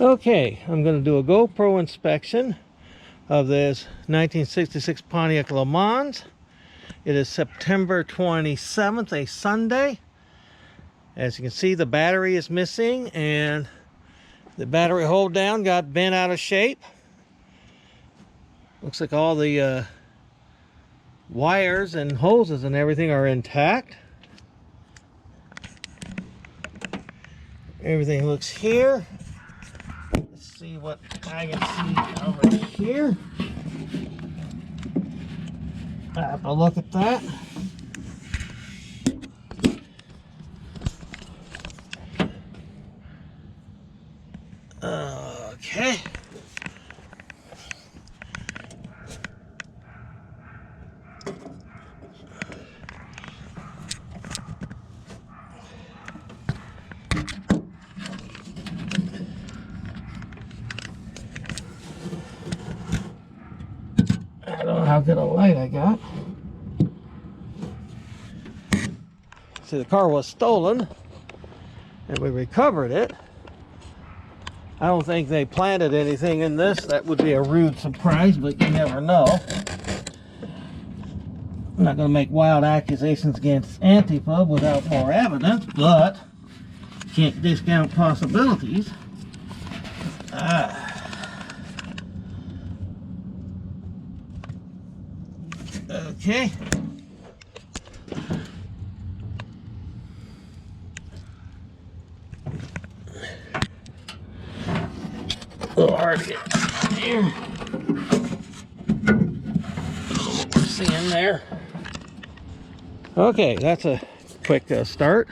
Okay, I'm going to do a GoPro inspection of this 1966 Pontiac Le Mans. It is September 27th, a Sunday. As you can see, the battery is missing and the battery hold down got bent out of shape. Looks like all the wires and hoses and everything are intact. Everything looks here. Let's see what I can see over here. I have to look at that. Okay. I don't know how good a light I got. See, the car was stolen and we recovered it. I don't think they planted anything in this. That would be a rude surprise, but you never know. I'm not going to make wild accusations against Antifa without more evidence, but can't discount possibilities. Okay. A little hard to get here. What we're seeing there. Okay, that's a quick start.